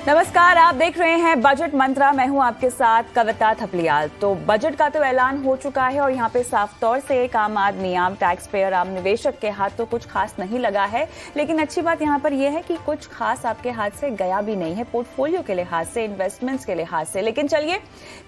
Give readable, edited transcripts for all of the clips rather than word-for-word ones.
नमस्कार, आप देख रहे हैं बजट मंत्रा। मैं हूं आपके साथ कविता थपलियाल। तो बजट का तो ऐलान हो चुका है और यहां पे साफ तौर से एक आम आदमी, आम टैक्स पेयर, आम निवेशक के हाथ तो कुछ खास नहीं लगा है। लेकिन अच्छी बात यहां पर यह है कि कुछ खास आपके हाथ से गया भी नहीं है, पोर्टफोलियो के लिहाज से, इन्वेस्टमेंट्स के लिहाज से। लेकिन चलिए,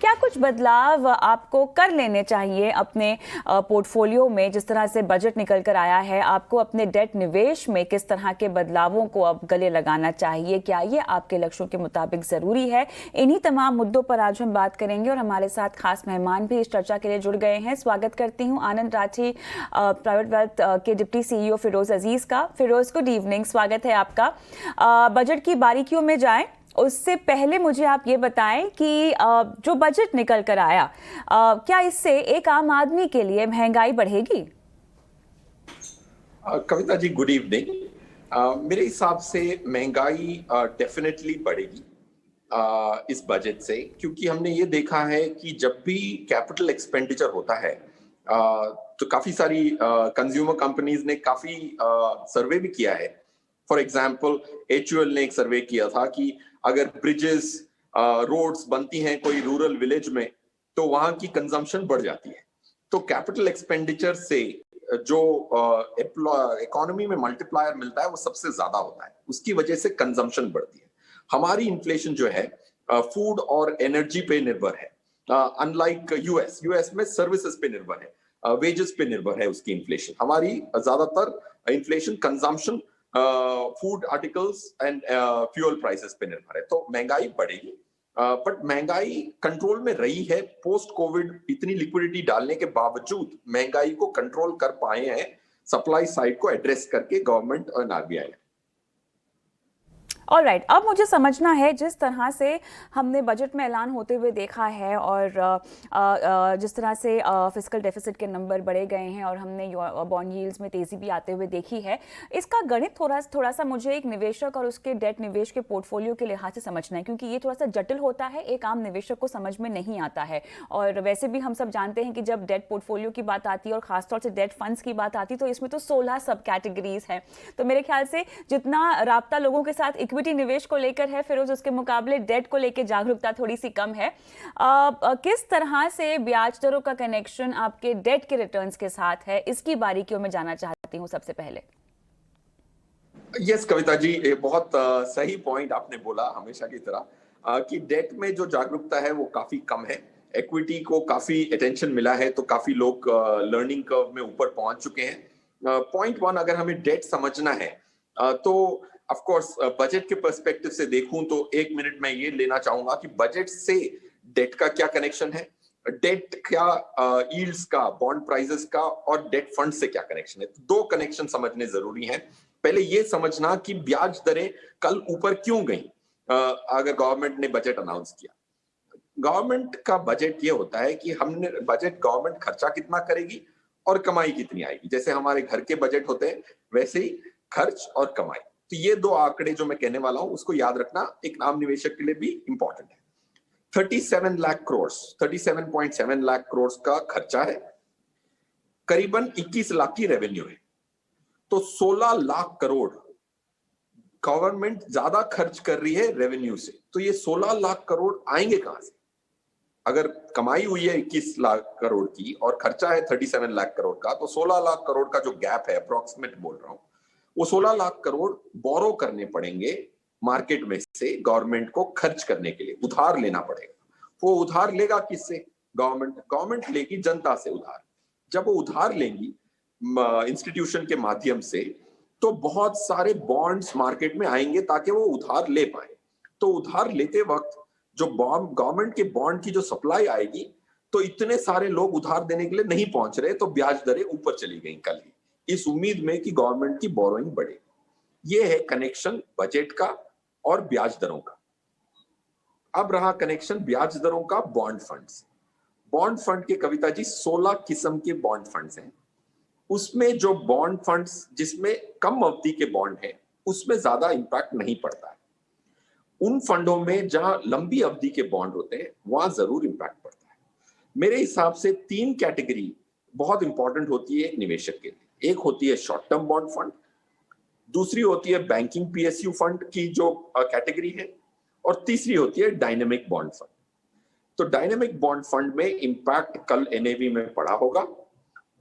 क्या कुछ बदलाव आपको कर लेने चाहिए अपने पोर्टफोलियो में? जिस तरह से बजट निकल कर आया है, आपको अपने डेट निवेश में किस तरह के बदलावों को अब गले लगाना चाहिए? क्या ये आपके लक्ष्यों के मुताबिक जरूरी है? इन्हीं तमाम मुद्दों पर आज हम बात करेंगे और हमारे साथ खास मेहमान भी इस चर्चा के लिए जुड़ गए हैं। स्वागत करती हूं आनंद राठी, प्राइवेट वेल्थ के डिप्टी सीईओ फिरोज अजीज का। फिरोज, गुड इवनिंग, स्वागत है आपका। बजट की बारीकियों में जाएं उससे पहले मुझे आप ये बताएं कि जो बजट निकल कर आया, क्या इससे एक आम आदमी के लिए महंगाई बढ़ेगी? Kavita ji, good evening. मेरे हिसाब से महंगाई डेफिनेटली बढ़ेगी इस बजट से, क्योंकि हमने ये देखा है कि जब भी कैपिटल एक्सपेंडिचर होता है तो काफी सारी कंज्यूमर कंपनीज ने काफी सर्वे भी किया है। फॉर एग्जांपल, HUL ने एक सर्वे किया था कि अगर ब्रिजेस, रोड्स बनती हैं कोई रूरल विलेज में, तो वहां की कंजम्पशन बढ़ जाती है। तो कैपिटल एक्सपेंडिचर से जो इकोनॉमी में मल्टीप्लायर मिलता है वो सबसे ज्यादा होता है, उसकी वजह से कंजम्पशन बढ़ती है। हमारी इन्फ्लेशन जो है फूड और एनर्जी पे निर्भर है, अनलाइक यूएस में सर्विसेज पे निर्भर है, वेजेस पे निर्भर है उसकी इन्फ्लेशन। हमारी ज्यादातर inflation consumption, food articles and fuel prices पे निर्भर है। तो महंगाई बढ़ेगी, बट महंगाई कंट्रोल में रही है। पोस्ट कोविड इतनी लिक्विडिटी डालने के बावजूद महंगाई को कंट्रोल कर पाए हैं सप्लाई साइड को एड्रेस करके गवर्नमेंट और आरबीआई ने। ऑलराइट, अब मुझे समझना है, जिस तरह से हमने बजट में ऐलान होते हुए देखा है और जिस तरह से फिस्कल डेफिसिट के नंबर बढ़े गए हैं और हमने बॉन्ड यील्ड्स में तेज़ी भी आते हुए देखी है, इसका गणित थोड़ा सा मुझे एक निवेशक और उसके डेट निवेश के पोर्टफोलियो के लिहाज से समझना है, क्योंकि ये थोड़ा सा जटिल होता है, एक आम निवेशक को समझ में नहीं आता है। और वैसे भी हम सब जानते हैं कि जब डेट पोर्टफोलियो की बात आती है और खासतौर से डेट फंड्स की बात आती है, तो इसमें तो 16 सब कैटेगरीज हैं। तो मेरे ख्याल से जितना राब्ता लोगों के साथ इक्विटी निवेश को लेकर है, फिर उसके मुकाबले डेट को लेकर जागरूकता थोड़ी सी कम है। किस तरह से ब्याज दरों का कनेक्शन आपके डेट के रिटर्न्स के साथ है, इसकी बारीकियों में जाना चाहती हूं सबसे पहले। यस कविता जी, ये बहुत सही पॉइंट आपने बोला, हमेशा की तरह कि डेट में जो जागरूकता है वो काफी कम है। इक्विटी को काफी अटेंशन मिला है, तो काफी लोग लर्निंग कर्व में ऊपर पहुंच चुके हैं। पॉइंट वन, अगर हमें डेट समझना है तो ऑफ कोर्स बजट के पर्सपेक्टिव से देखूं तो एक मिनट में ये लेना चाहूंगा कि बजट से डेट का क्या कनेक्शन है, डेट क्या यील्ड्स का, बॉन्ड प्राइसेस का, और डेट फंड से क्या कनेक्शन है। तो दो कनेक्शन समझने जरूरी हैं। पहले ये समझना कि ब्याज दरें कल ऊपर क्यों गई। अगर गवर्नमेंट ने बजट अनाउंस किया, गवर्नमेंट का बजट ये होता है कि हमने बजट, गवर्नमेंट खर्चा कितना करेगी और कमाई कितनी आएगी। जैसे हमारे घर के बजट होते हैं, वैसे ही खर्च और कमाई। तो ये दो आंकड़े जो मैं कहने वाला हूं उसको याद रखना एक आम निवेशक के लिए भी इंपॉर्टेंट है। 37 लाख करोड़, 37.7 लाख करोड़ का खर्चा है, करीबन 21 लाख की रेवेन्यू है। तो 16 लाख करोड़ गवर्नमेंट ज्यादा खर्च कर रही है रेवेन्यू से। तो ये 16 लाख करोड़ आएंगे कहां से? अगर कमाई हुई है 21 लाख करोड़ की और खर्चा है 37 लाख करोड़ का, तो 16 लाख करोड़ का जो गैप है, अप्रोक्सीमेट बोल रहा हूं, वो 16 लाख करोड़ बोरो करने पड़ेंगे मार्केट में से गवर्नमेंट को खर्च करने के लिए, उधार लेना पड़ेगा। वो उधार लेगा किससे? गवर्नमेंट लेगी जनता से उधार। जब वो उधार लेंगी इंस्टीट्यूशन के माध्यम से, तो बहुत सारे बॉन्ड्स मार्केट में आएंगे ताकि वो उधार ले पाए। तो उधार लेते वक्त जो गवर्नमेंट के बॉन्ड की जो सप्लाई आएगी, तो इतने सारे लोग उधार देने के लिए नहीं पहुंच रहे, तो ब्याज दरें ऊपर चली गई कल ही, इस उम्मीद में कि गवर्नमेंट की बोरोइंग बढ़े। ये है कनेक्शन बजट का और ब्याज दरों का। अब रहा कनेक्शन ब्याज दरों का बॉन्ड फंड से। बॉन्ड फंड के, कविता जी, 16 किस्म के बॉन्ड फंड्स हैं। उसमें जो बॉन्ड फंड्स जिसमें कम अवधि के बॉन्ड है, उसमें ज्यादा इंपैक्ट नहीं पड़ता है। उन फंडों में जहां लंबी अवधि के बॉन्ड होते हैं, वहां जरूर इंपैक्ट पड़ता है। मेरे हिसाब से 3 कैटेगरी बहुत इंपॉर्टेंट होती है एक निवेशक के लिए। एक होती है शॉर्ट टर्म बॉन्ड फंड, दूसरी होती है बैंकिंग PSU फंड की जो कैटेगरी है, और तीसरी होती है डायनेमिक बॉन्ड फंड। तो डायनेमिक बॉन्ड फंड में इंपैक्ट कल एनएवी में पड़ा होगा,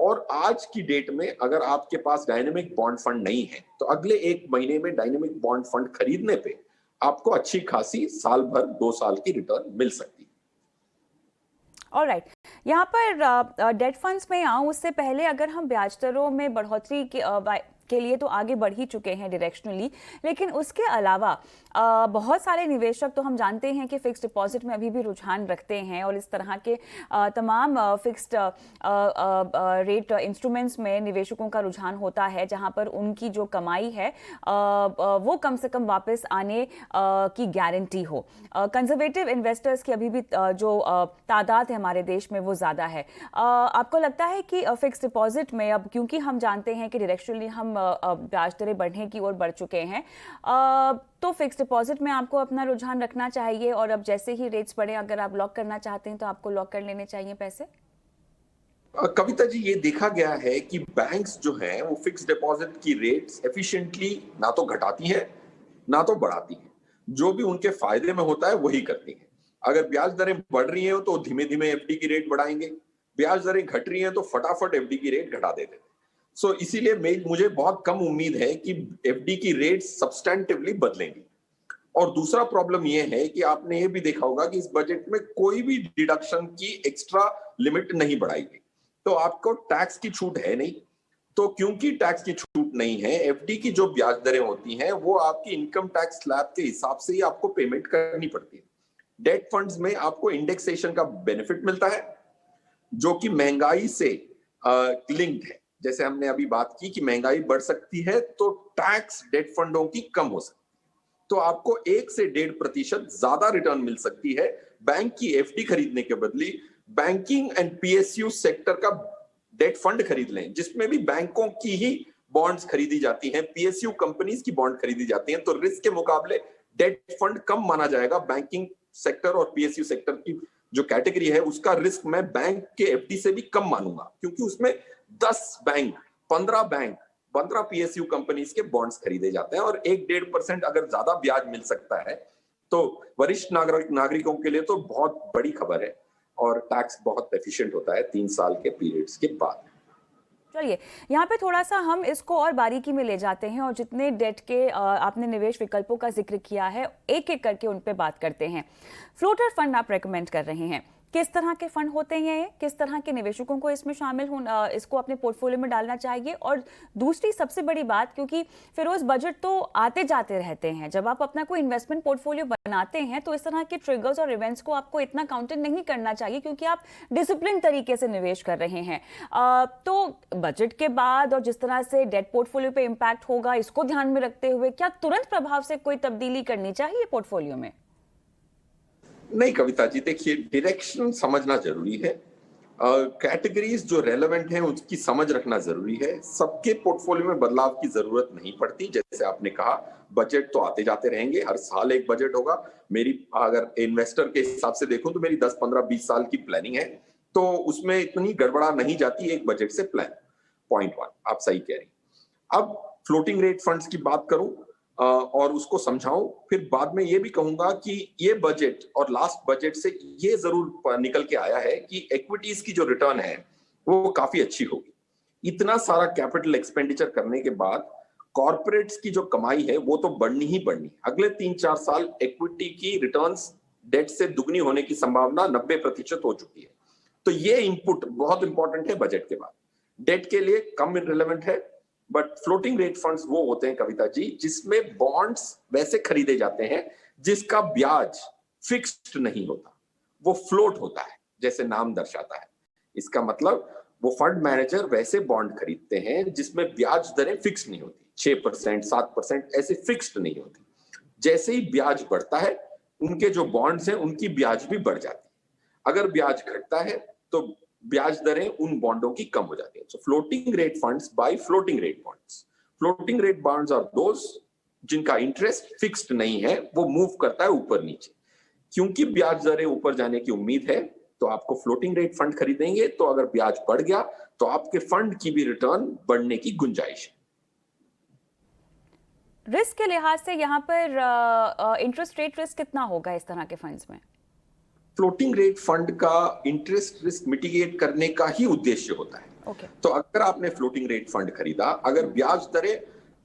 और आज की डेट में अगर आपके पास डायनेमिक बॉन्ड फंड नहीं है तो अगले एक महीने में डायनेमिक बॉन्ड फंड खरीदने पे आपको अच्छी खासी साल भर 2 साल की रिटर्न मिल सकती है। ऑलराइट, यहाँ पर डेट फंड्स में आऊँ उससे पहले अगर हम ब्याज दरों में बढ़ोतरी के लिए तो आगे बढ़ ही चुके हैं डायरेक्शनली, लेकिन उसके अलावा बहुत सारे निवेशक तो हम जानते हैं कि फिक्स्ड डिपॉजिट में अभी भी रुझान रखते हैं और इस तरह के तमाम फिक्स्ड रेट इंस्ट्रूमेंट्स में निवेशकों का रुझान होता है जहां पर उनकी जो कमाई है वो कम से कम वापस आने की गारंटी हो। कंजर्वेटिव इन्वेस्टर्स की अभी भी जो तादाद है हमारे देश में वो ज़्यादा है। आपको लगता है कि फिक्स्ड डिपॉजिट में अब क्योंकि हम जानते हैं कि डायरेक्शनली हम ब्याज दरें बढ़ने की ओर बढ़ चुके हैं, तो फिक्स्ड डिपॉजिट में आपको अपना रुझान रखना चाहिए और अब जैसे ही रेट्स बढ़े अगर आप लॉक करना चाहते हैं तो आपको लॉक कर लेने चाहिए पैसे? कविता जी, ये देखा गया है कि बैंक्स जो हैं वो फिक्स्ड डिपॉजिट की रेट्स एफिशिएंटली ना तो घटाती हैं ना तो बढ़ाती हैं। जो भी उनके फायदे में होता है वही करती हैं। अगर ब्याज दरें बढ़ रही हैं तो धीमे धीमे एफडी की रेट बढ़ाएंगे, ब्याज दरें घट रही हैं तो फटाफट एफडी की रेट घटा देते हैं। सो इसीलिए मुझे बहुत कम उम्मीद है कि एफडी की रेट सब्सटेंटिवली बदलेंगी। और दूसरा प्रॉब्लम यह है कि आपने ये भी देखा होगा कि इस बजट में कोई भी डिडक्शन की एक्स्ट्रा लिमिट नहीं बढ़ाई गई, तो आपको टैक्स की छूट है नहीं। तो क्योंकि टैक्स की छूट नहीं है, एफडी की जो ब्याज दरें होती हैं वो आपकी इनकम टैक्स स्लैब के हिसाब से ही आपको पेमेंट करनी पड़ती है। डेट फंड्स में आपको इंडेक्सेशन का बेनिफिट मिलता है जो कि महंगाई से लिंक्ड है। जैसे हमने अभी बात की कि महंगाई बढ़ सकती है तो टैक्स डेट फंडों की कम हो सकती है, तो आपको 1 से 1.5% ज्यादा रिटर्न मिल सकती है बैंक की एफडी खरीदने के बदले। बैंकिंग एंड पीएसयू सेक्टर का डेट फंड खरीद लें जिसमें भी बैंकों की ही बॉन्ड्स खरीदी जाती हैं, पीएसयू कंपनीज की बॉन्ड खरीदी जाती हैं, तो रिस्क के मुकाबले डेट फंड कम माना जाएगा। बैंकिंग सेक्टर और पीएसयू सेक्टर की जो कैटेगरी है उसका रिस्क मैं बैंक के एफडी से भी कम मानूंगा, क्योंकि उसमें 10 बैंक 15 पीएसयू कंपनीज के बॉन्ड्स खरीदे जाते हैं और 1-1.5% अगर ज्यादा ब्याज मिल सकता है तो वरिष्ठ नागरिकों के लिए तो बहुत बड़ी खबर है और टैक्स बहुत एफिशिएंट होता है 3 साल के पीरियड्स के बाद। चलिए, यहाँ पे थोड़ा सा हम इसको और बारीकी में ले जाते हैं और जितने डेट के आपने निवेश विकल्पों का जिक्र किया है एक एक करके उन पे बात करते हैं। फ्लोटर फंड आप रेकमेंड कर रहे हैं, किस तरह के फंड होते हैं ये, किस तरह के निवेशकों को इसमें शामिल होना, इसको अपने पोर्टफोलियो में डालना चाहिए? और दूसरी सबसे बड़ी बात, क्योंकि फिरोज बजट तो आते जाते रहते हैं, जब आप अपना कोई इन्वेस्टमेंट पोर्टफोलियो बनाते हैं तो इस तरह के ट्रिगर्स और इवेंट्स को आपको इतना काउंटर नहीं करना चाहिए क्योंकि आप डिसिप्लिन तरीके से निवेश कर रहे हैं। तो बजट के बाद और जिस तरह से डेट पोर्टफोलियो पे इम्पैक्ट होगा इसको ध्यान में रखते हुए क्या तुरंत प्रभाव से कोई तब्दीली करनी चाहिए पोर्टफोलियो में? नहीं कविता जी, देखिए डायरेक्शन समझना जरूरी है, कैटेगरीज जो रेलेवेंट हैं उसकी समझ रखना जरूरी है। सबके पोर्टफोलियो में बदलाव की जरूरत नहीं पड़ती। जैसे आपने कहा बजट तो आते जाते रहेंगे, हर साल एक बजट होगा। मेरी अगर इन्वेस्टर के हिसाब से देखूं तो मेरी 10, 15, 20 साल की प्लानिंग है, तो उसमें इतनी गड़बड़ा नहीं जाती एक बजट से प्लान। पॉइंट 1 आप सही कह रही। अब फ्लोटिंग रेट फंड्स की बात करूं और उसको समझाऊं, फिर बाद में ये भी कहूंगा कि ये बजट और लास्ट बजट से ये जरूर निकल के आया है कि इक्विटीज की जो रिटर्न है वो काफी अच्छी होगी। इतना सारा कैपिटल एक्सपेंडिचर करने के बाद कॉर्पोरेट्स की जो कमाई है वो तो बढ़नी ही बढ़नी। अगले 3-4 साल इक्विटी की रिटर्न्स डेट से दुगनी होने की संभावना 90% हो चुकी है। तो ये इनपुट बहुत इंपॉर्टेंट है बजट के बाद। डेट के लिए कम रिलेवेंट है, बट फ्लोटिंग रेट फंड्स वो होते हैं कविता जी जिसमें बॉन्ड्स वैसे खरीदे जाते हैं जिसका ब्याज फिक्स्ड नहीं होता, वो फ्लोट होता है जैसे नाम दर्शाता है। इसका मतलब वो फंड मैनेजर वैसे बॉन्ड खरीदते हैं जिसमें ब्याज दरें फिक्स नहीं होती, 6%, 7% ऐसे फिक्स्ड नहीं होती। जैसे ही ब्याज बढ़ता है उनके जो बॉन्ड्स हैं उनकी ब्याज भी बढ़ जाती है। अगर ब्याज घटता है तो ब्याज दरें उन बॉन्डों की कम हो जाती है। So floating rate funds by floating rate bonds. Floating rate bonds are those जिनका इंटरेस्ट फिक्स्ड नहीं है, वो मूव करता है ऊपर नीचे। क्योंकि ब्याज दरें ऊपर जाने की उम्मीद है तो आपको फ्लोटिंग रेट फंड खरीदेंगे, तो अगर ब्याज बढ़ गया तो आपके फंड की भी रिटर्न बढ़ने की गुंजाइश है। रिस्क के लिहाज से यहाँ पर इंटरेस्ट रेट रिस्क कितना होगा इस तरह के फंड्स में? फ्लोटिंग रेट फंड का इंटरेस्ट रिस्क मिटिगेट करने का ही उद्देश्य होता है। ओके। तो अगर आपने फ्लोटिंग रेट फंड खरीदा, अगर ब्याज दरें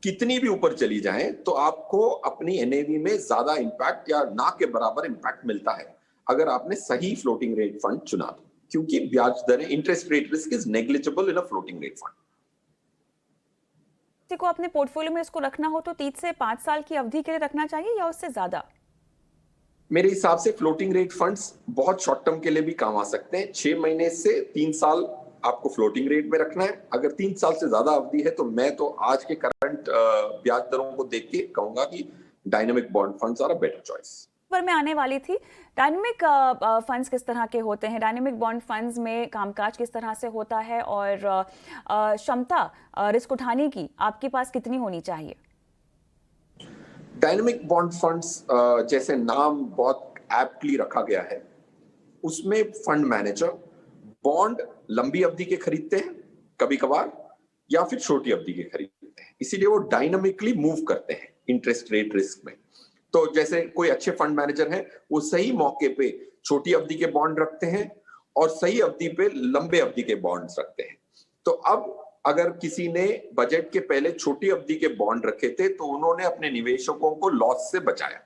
कितनी भी ऊपर चली जाएं, तो आपको अपनी एनएवी में ज्यादा इंपैक्ट या ना के बराबर इंपैक्ट मिलता है अगर आपने सही फ्लोटिंग रेट फंड चुना तो, क्योंकि ब्याज दरें, interest rate risk is negligible in a floating rate fund. किसी को अपने पोर्टफोलियो में इसको रखना हो तो 3 से 5 साल की अवधि के लिए रखना चाहिए या उससे ज्यादा? मेरे हिसाब से फ्लोटिंग रेट फंड्स बहुत शॉर्ट टर्म के लिए भी काम आ सकते हैं। 6 महीने से 3 साल आपको फ्लोटिंग रेट में रखना है। अगर 3 साल से ज्यादा अवधि है तो मैं तो आज के करंट ब्याज दरों को देख के कहूंगा कि dynamic bond funds are a better choice. पर मैं आने वाली थी, डायनेमिक फंड्स किस तरह के होते हैं? डायनेमिक बॉन्ड फंड्स में कामकाज किस तरह से होता है और क्षमता रिस्क उठाने की आपके पास कितनी होनी चाहिए? डायनेमिक बॉन्ड फंड्स, जैसे नाम बहुत एप्टली रखा गया है, उसमें फंड मैनेजर बॉन्ड लंबी अवधि के खरीदते हैं कभी कभार, या फिर छोटी अवधि के खरीदते हैं। इसीलिए वो डायनामिकली मूव करते हैं इंटरेस्ट रेट रिस्क में। तो जैसे कोई अच्छे फंड मैनेजर हैं, वो सही मौके पे छोटी अवधि के बॉन्ड रखते हैं और सही अवधि पे लंबे अवधि के बॉन्ड्स रखते हैं। तो अब अगर किसी ने बजट के पहले छोटी अवधि के बॉन्ड रखे थे तो उन्होंने अपने निवेशकों को लॉस से बचाया।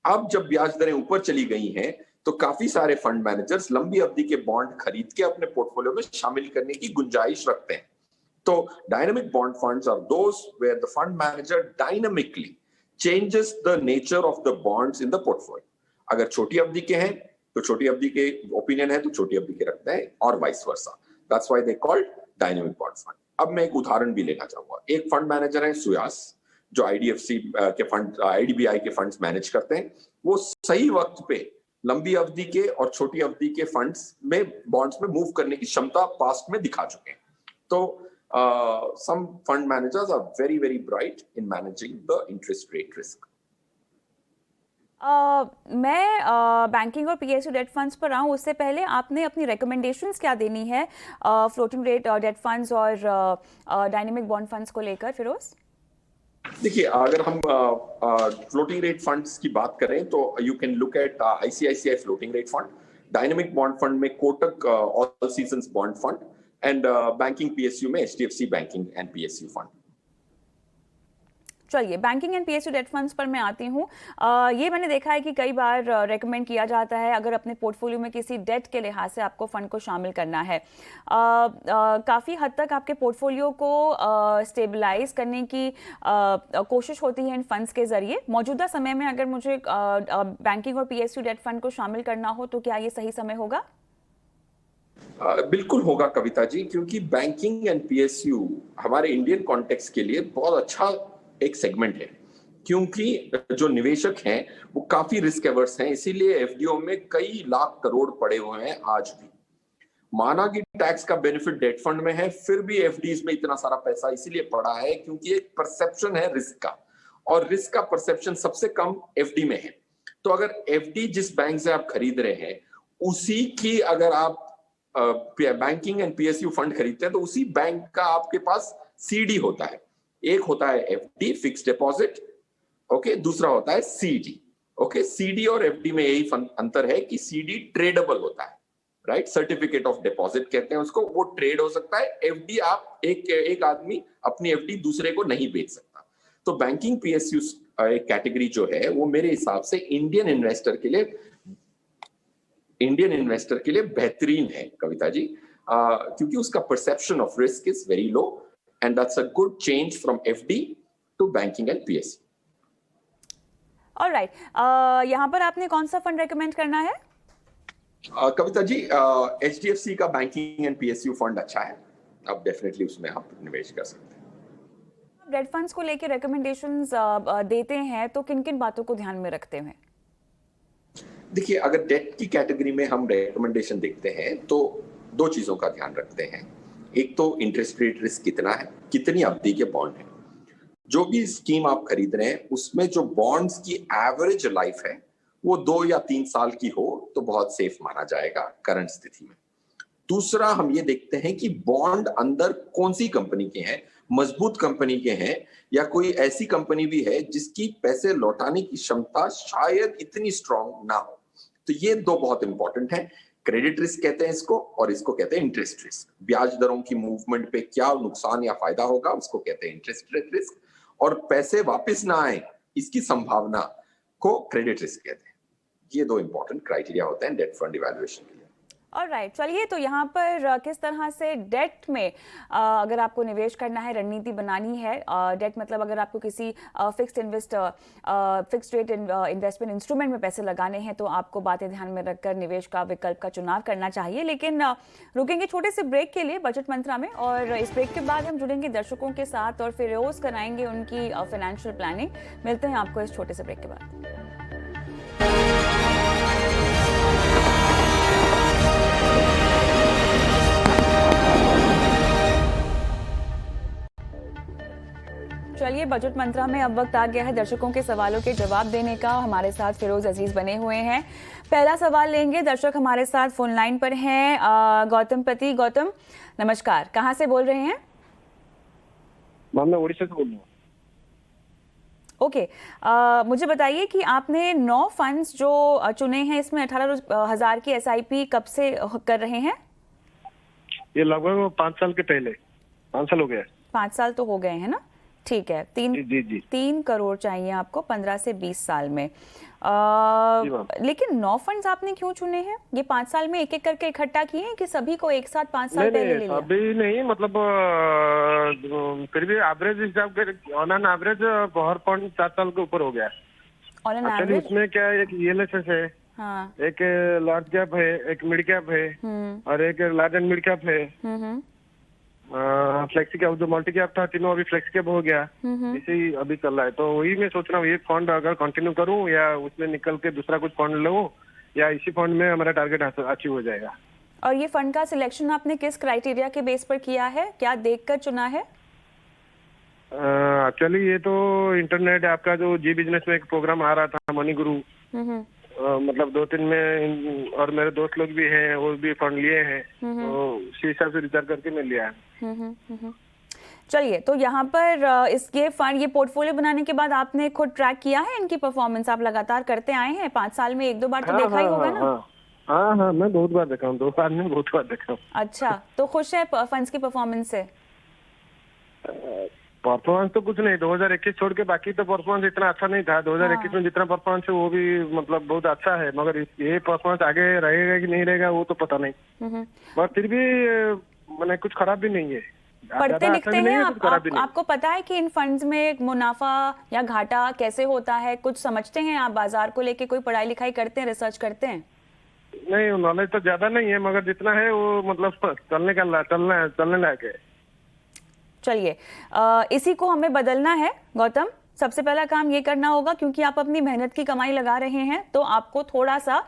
अब जब ब्याज दरें ऊपर चली गई हैं तो काफी सारे फंड मैनेजर्स लंबी अवधि के बॉन्ड खरीद के अपने पोर्टफोलियो में शामिल करने की गुंजाइश रखते हैं। तो dynamic bond funds are those where the fund manager dynamically changes the nature of the bonds in the portfolio. अगर छोटी अवधि के हैं तो छोटी अवधि के ओपिनियन है तो छोटी अवधि के रखते हैं और vice versa. That's why they called dynamic bond fund. अब मैं एक उदाहरण भी लेना चाहूंगा। एक फंड मैनेजर है सुयास, जो आईडीएफसी के फंड, आईडीबीआई के फंड्स मैनेज करते हैं। वो सही वक्त पे लंबी अवधि के और छोटी अवधि के फंड्स में, बॉन्ड्स में मूव करने की क्षमता पास्ट में दिखा चुके हैं। तो some fund managers are very, very bright in managing the interest rate risk. मैं बैंकिंग और पीएसयू डेट फंड्स पर आऊँ उससे पहले आपने अपनी रिकमेंडेशंस क्या देनी है फ्लोटिंग रेट डेट फंड्स और डायनेमिक बॉन्ड फंड्स को लेकर, फिरोज? देखिए, अगर हम फ्लोटिंग रेट फंड्स की बात करें तो you can look at ICICI floating rate fund, dynamic bond fund में Kotak all seasons bond fund, and banking PSU में HDFC banking and PSU fund. चलिए, banking and PSU debt funds पर मैं आती हूँ। ये मैंने देखा है कि कई बार रेकमेंड किया जाता है अगर अपने पोर्टफोलियो में किसी डेट के लिहाज से आपको फंड को शामिल करना है। काफ़ी हद तक आपके पोर्टफोलियो को स्टेबलाइज करने की कोशिश होती है इन फंड्स के जरिए। मौजूदा समय में अगर मुझे बैंकिंग और पीएसयू डेट फंड को शामिल करना हो तो क्या ये सही समय होगा? बिल्कुल होगा कविता जी, क्योंकि बैंकिंग एंड पीएसयू हमारे इंडियन कॉन्टेक्स्ट के लिए बहुत अच्छा एक सेगमेंट है, क्योंकि जो निवेशक हैं वो काफी रिस्क एवर्स हैं। इसीलिए एफडीओ में कई लाख करोड़ पड़े हुए हैं आज भी। माना कि टैक्स का बेनिफिट डेट फंड में है, फिर भी एफडीज में इतना सारा पैसा इसीलिए पड़ा है क्योंकि एक परसेप्शन है रिस्क का, और रिस्क का परसेप्शन सबसे कम एफडी में है। तो अगर एफडी जिस बैंक से आप खरीद रहे हैं उसी की अगर आप बैंकिंग एंड पीएसयू फंड खरीदते हैं तो उसी बैंक का आपके पास सीडी होता है। एक होता है एफडी, फिक्स्ड डिपॉजिट, ओके, दूसरा होता है सीडी। ओके, सीडी और एफडी में यही अंतर है कि सीडी ट्रेडेबल होता है, राइट, सर्टिफिकेट ऑफ डिपॉजिट कहते हैं उसको, वो ट्रेड हो सकता है। एफडी आप एक आदमी अपनी एफडी दूसरे को नहीं बेच सकता। तो बैंकिंग पीएसयू एक कैटेगरी जो है वो मेरे हिसाब से इंडियन इन्वेस्टर के लिए बेहतरीन है कविता जी, क्योंकि उसका perception of risk is very low, and that's a good change from FD to banking and PSU. Alright, यहाँ पर आपने कौन सा फंड रेकमेंड करना है? कविता जी, एचडीएफसी का बैंकिंग एंड पीएसयू फंड अच्छा है, आप डेफिनेटली उसमें आप निवेश कर सकते हैं। डेट फंड्स को लेकर रिकमेंडेशंस देते हैं तो किन किन बातों को ध्यान में रखते हुए? देखिए, अगर डेट की कैटेगरी में हम रेकमेंडेशन देखते हैं तो दो चीजों का ध्यान रखते हैं। एक तो इंटरेस्ट रेट रिस्क कितना है, कितनी अवधि के बॉन्ड है। जो भी स्कीम आप खरीद रहे हैं उसमें जो बॉन्ड्स की एवरेज लाइफ है वो 2 या 3 साल की हो तो बहुत सेफ माना जाएगा करंट स्थिति में। दूसरा, हम ये देखते हैं कि बॉन्ड अंदर कौन सी कंपनी के हैं, मजबूत कंपनी के हैं या कोई ऐसी कंपनी भी है जिसकी पैसे लौटाने की क्षमता शायद इतनी स्ट्रांग ना हो। तो ये दो बहुत इंपॉर्टेंट है। क्रेडिट रिस्क कहते हैं इसको, और इसको कहते हैं इंटरेस्ट रिस्क। ब्याज दरों की मूवमेंट पे क्या नुकसान या फायदा होगा उसको कहते हैं इंटरेस्ट रेट रिस्क, और पैसे वापस ना आए इसकी संभावना को क्रेडिट रिस्क कहते हैं। ये दो इंपॉर्टेंट क्राइटेरिया होते हैं डेट फंड इवैल्यूएशन के लिए। ऑलराइट, चलिए तो यहाँ पर किस तरह से डेट में अगर आपको निवेश करना है, रणनीति बनानी है, डेट मतलब अगर आपको किसी फिक्स्ड रेट इन्वेस्टमेंट इंस्ट्रूमेंट में पैसे लगाने हैं तो आपको बातें ध्यान में रखकर निवेश का विकल्प का चुनाव करना चाहिए। लेकिन रुकेंगे छोटे से ब्रेक के लिए बजट मंत्रा में, और इस ब्रेक के बाद हम जुड़ेंगे दर्शकों के साथ और फिरोज कराएंगे उनकी फाइनेंशियल प्लानिंग। मिलते हैं आपको इस छोटे से ब्रेक के बाद। चलिए, बजट मंत्रा में अब वक्त आ गया है दर्शकों के सवालों के जवाब देने का। हमारे साथ फिरोज अजीज बने हुए हैं। पहला सवाल लेंगे। दर्शक हमारे साथ फोन लाइन पर हैं। गौतम पति। गौतम नमस्कार, कहाँ से बोल रहे हैं? मैम मैं उड़ीसा से बोल रहा हूँ। ओके, मुझे बताइए कि आपने 9 फंड्स जो चुने हैं इसमें 18,000 की SIP कब से कर रहे हैं? ये लगभग 5 साल के पहले, 5 साल हो गया। 5 साल तो हो गए हैं ना? ठीक है। जी। 3 करोड़ चाहिए आपको 15 से 20 साल में। लेकिन 9 फंड्स आपने क्यों चुने हैं? ये 5 साल में एक एक करके इकट्ठा किए हैं कि सभी को एक साथ 5 साल पहले ले लिया? अभी नहीं, मतलब फिर भी एवरेज हिसाब के on an average power point 4 साल के ऊपर हो गया। ऑन एन एवरेज इसमें क्या है, एक ELSS है, हाँ, एक लार्ज कैप है, एक मिड कैप है, और एक लार्ज एंड मिड कैप है। फ्लेक्सी कैप जो मल्टी कैप था, तीनों अभी फ्लेक्सी कैप हो गया। इसे ही अभी चल रहा है। तो वही मैं सोच रहा हूँ, एक फंड अगर कंटिन्यू करूँ या उसमें निकल के दूसरा कुछ फंड लूँ, या इसी फंड में हमारा टारगेट अचीव हो जाएगा। और ये फंड का सिलेक्शन आपने किस क्राइटेरिया के बेस पर किया है? क्या देखकर चुना है? एक्चुअली ये तो इंटरनेट आपका जो जी बिजनेस में एक प्रोग्राम आ रहा था, मनी गुरु, मतलब 2-3 में, और मेरे दोस्त लोग भी हैं, वो भी फंड लिए हैं, तो उसी हिसाब से रिसर्च करके मैं लिया है। चलिए, तो यहाँ पर इसके फंड, ये पोर्टफोलियो बनाने के बाद आपने खुद ट्रैक किया है इनकी परफॉर्मेंस? आप लगातार करते आए हैं, 5 साल में 1-2 बार तो देखा ही होगा ना? हाँ, मैं बहुत बार देखा हूँ, 2 बार में बहुत बार देखा हूँ। अच्छा, तो खुश है फंड्स की परफॉर्मेंस से? परफॉर्मेंस तो कुछ नहीं, 2021 छोड़ के बाकी तो परफॉर्मेंस इतना अच्छा नहीं था। 2021 में जितना परफॉर्मेंस है वो भी मतलब बहुत अच्छा है, मगर ये परफॉर्मेंस आगे रहेगा कि नहीं रहेगा वो तो पता नहीं। पर फिर भी मैंने कुछ खराब भी नहीं है, पढ़ते लिखते हैं आपको पता है कि इन फंड्स में मुनाफा या घाटा कैसे होता है? कुछ समझते हैं आप बाजार को लेके? कोई पढ़ाई लिखाई करते हैं, रिसर्च करते हैं? नहीं, नॉलेज तो ज्यादा नहीं है, मगर जितना है वो मतलब चलने लायक है। चलिए, इसी को हमें बदलना है गौतम। सबसे पहला काम ये करना होगा, क्योंकि आप अपनी मेहनत की कमाई लगा रहे हैं, तो आपको थोड़ा सा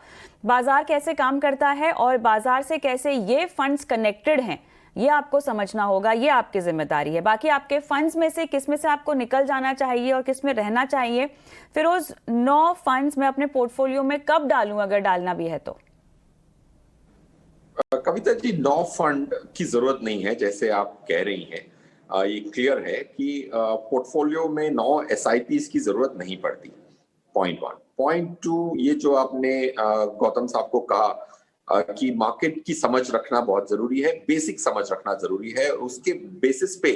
बाजार कैसे काम करता है और बाजार से कैसे ये फंड्स कनेक्टेड हैं, ये आपको समझना होगा। ये आपकी जिम्मेदारी है। बाकी आपके फंड्स में से किस में से आपको निकल जाना चाहिए और किस में रहना चाहिए। फिरोज, 9 फंड्स मैं अपने पोर्टफोलियो में कब डालूं, अगर डालना भी है तो? कविता जी, 9 फंड की जरूरत नहीं है जैसे आप कह रही हैं। ये क्लियर है कि पोर्टफोलियो में 9 SIPs की जरूरत नहीं पड़ती। पॉइंट 1। पॉइंट 2, ये जो आपने गौतम साहब को कहा कि मार्केट की समझ रखना बहुत जरूरी है, बेसिक समझ रखना जरूरी है, उसके बेसिस पे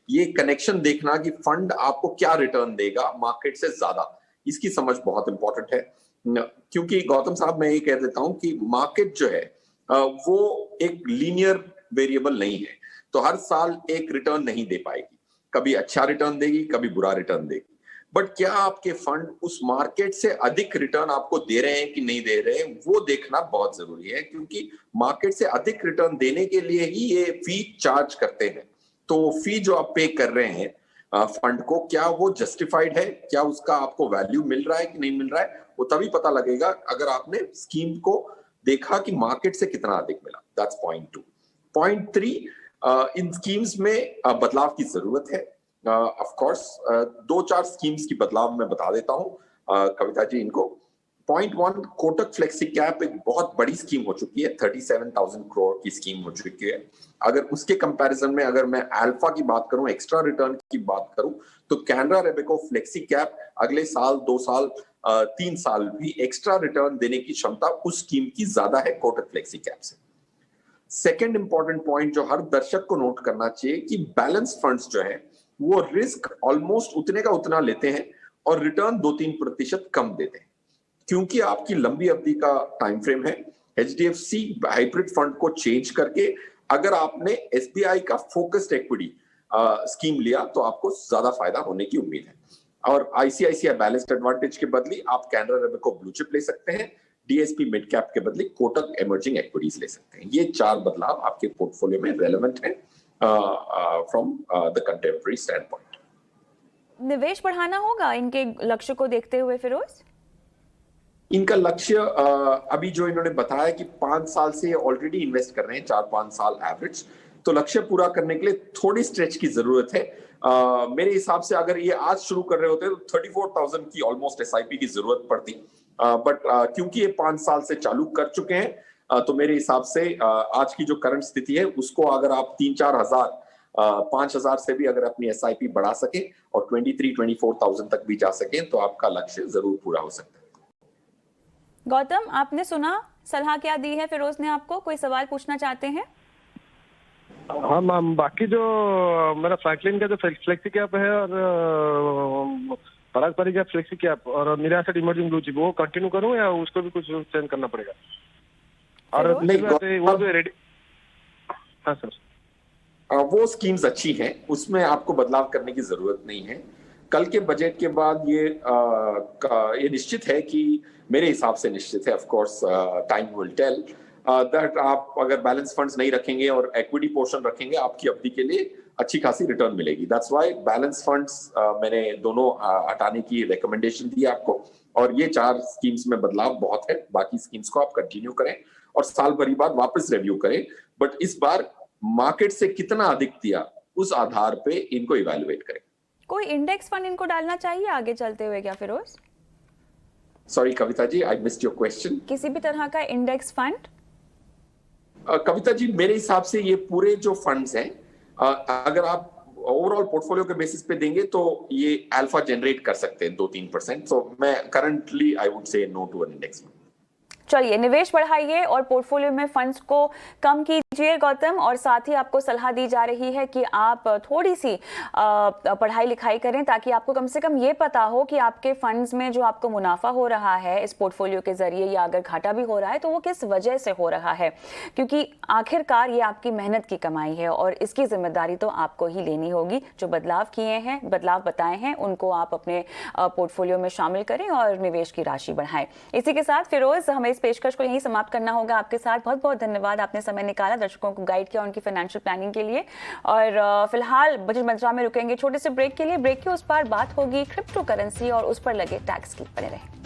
ये कनेक्शन देखना कि फंड आपको क्या रिटर्न देगा मार्केट से ज्यादा, इसकी समझ बहुत इंपॉर्टेंट है। क्योंकि गौतम साहब, मैं ये कह देता हूं कि मार्केट जो है वो एक लीनियर वेरिएबल नहीं है, तो हर साल एक रिटर्न नहीं दे पाएगी। कभी अच्छा रिटर्न देगी, कभी बुरा रिटर्न देगी। बट क्या आपके फंड उस मार्केट से अधिक रिटर्न आपको दे रहे हैं कि नहीं दे रहे हैं, वो देखना बहुत जरूरी है, क्योंकि मार्केट से अधिक रिटर्न देने के लिए ही ये फी चार्ज करते हैं। तो फी जो आप पे कर रहे हैं फंड को, क्या वो जस्टिफाइड है, क्या उसका आपको वैल्यू मिल रहा है कि नहीं मिल रहा है, वो तभी पता लगेगा अगर आपने स्कीम को देखा कि मार्केट से कितना अधिक मिला। That's point 2। Point 3, in schemes में बदलाव की जरूरत है। ऑफ कोर्स 2-4 स्कीम्स की बदलाव मैं बता देता हूं कविता जी इनको। Point one, Kotak flexi cap एक बहुत बड़ी स्कीम हो चुकी है, 37,000 करोड़ की स्कीम हो चुकी है। अगर उसके कंपैरिजन में अगर मैं अल्फा की बात करूं, एक्स्ट्रा रिटर्न की बात करूं, तो कैनरा रेबेको फ्लेक्सी कैप अगले साल, 2 साल, 3 साल भी एक्स्ट्रा रिटर्न देने की क्षमता उस स्कीम की ज्यादा है कोटक फ्लेक्सी कैप से। सेकेंड इंपॉर्टेंट पॉइंट जो हर दर्शक को नोट करना चाहिए कि बैलेंस फंड्स जो है वो रिस्क ऑलमोस्ट उतने का उतना लेते हैं और रिटर्न 2-3% कम देते हैं, क्योंकि आपकी लंबी अवधि का टाइम फ्रेम है। एचडीएफसी हाइब्रिड फंड को चेंज करके अगर आपने एसबीआई का फोकस्ड इक्विटी स्कीम लिया तो आपको ज्यादा फायदा होने की उम्मीद है। और आईसीआईसीआई बैलेंस्ड एडवांटेज के बदले आप कैनरा रेबेको ब्लू चिप ले सकते हैं, डीएसपी मिड कैप के बदले कोटक इमर्जिंग इक्विटीज ले सकते हैं। ये 4 बदलाव आपके पोर्टफोलियो में रेलेवेंट है from the contemporary stand point. निवेश बढ़ाना होगा इनके लक्ष्य को देखते हुए फिरोज? इनका लक्ष्य अभी जो इन्होंने बताया कि 5 साल से ऑलरेडी इन्वेस्ट कर रहे हैं, 4-5 साल एवरेज, तो लक्ष्य पूरा करने के लिए थोड़ी स्ट्रेच की जरूरत है। मेरे हिसाब से अगर ये आज शुरू कर रहे होते तो 34,000 की ऑलमोस्ट एसआईपी की जरूरत पड़ती, बट क्योंकि ये 5 साल से चालू कर चुके हैं, तो मेरे हिसाब से आज की जो करंट स्थिति है उसको अगर आप 3-4 हजार, 5,000 से भी अगर अपनी एसआईपी बढ़ा सके और 23-24,000 तक भी जा सके तो आपका लक्ष्य जरूर पूरा हो सकता है। गौतम, आपने सुना सलाह क्या दी है फिरोज ने आपको? कोई सवाल पूछना चाहते हैं? हाँ मैम, बाकी जो मेरा फ्रैंकलिन का जो फ्लेक्सी कैप है और परागपरी का फ्लेक्सी कैप और मेरा एसेट इमर्जिंग ब्लू चिप, वो कंटिन्यू करूं या उसको भी कुछ चेंज करना पड़ेगा? और वो जो रेडी, हाँ सर, वो स्कीम्स अच्छी हैं, उसमें आपको बदलाव करने की जरूरत नहीं है। कल के बजट के बाद ये निश्चित है कि, मेरे हिसाब से निश्चित है, of course time will tell, that आप अगर बैलेंस फंड्स नहीं रखेंगे और इक्विटी पोर्शन रखेंगे, आपकी अवधि के लिए अच्छी खासी रिटर्न मिलेगी। दैट्स व्हाई बैलेंस फंड्स मैंने दोनों हटाने की रिकमेंडेशन दी आपको, और ये 4 स्कीम्स में बदलाव बहुत है। बाकी स्कीम्स को आप कंटिन्यू करें और साल भर बाद वापस रिव्यू करें, बट इस बार मार्केट से कितना अधिक दिया उस आधार पे इनको इवैल्यूएट करें। कोई इंडेक्स फंड इनको डालना चाहिए आगे चलते हुए क्या Firoz? Sorry Kavita ji, I missed your question. किसी भी तरह का इंडेक्स फंड? कविता जी, मेरे हिसाब से ये पूरे जो फंड्स हैं, अगर आप ओवरऑल पोर्टफोलियो के बेसिस पे देंगे तो ये अल्फा जनरेट कर सकते हैं 2-3%। सो मैं currently I would say no to an index fund. चलिए, निवेश बढ़ाइए और पोर्टफोलियो में फंड्स को कम कीजिए गौतम, और साथ ही आपको सलाह दी जा रही है कि आप थोड़ी सी पढ़ाई लिखाई करें ताकि आपको कम से कम ये पता हो कि आपके फंड्स में जो आपको मुनाफा हो रहा है इस पोर्टफोलियो के जरिए, या अगर घाटा भी हो रहा है तो वो किस वजह से हो रहा है, क्योंकि आखिरकार ये आपकी मेहनत की कमाई है और इसकी जिम्मेदारी तो आपको ही लेनी होगी। जो बदलाव किए हैं, बदलाव बताए हैं, उनको आप अपने पोर्टफोलियो में शामिल करें और निवेश की राशि बढ़ाएं। इसी के साथ फिरोज, हमें इस पेशकश को यहीं समाप्त करना होगा आपके साथ। बहुत बहुत धन्यवाद, आपने समय निकाला, दर्शकों को गाइड किया उनकी फाइनेंशियल प्लानिंग के लिए। और फिलहाल बजट मंत्रा में रुकेंगे छोटे से ब्रेक के लिए। ब्रेक के उस पार बात होगी क्रिप्टो करेंसी और उस पर लगे टैक्स की। बने रहें।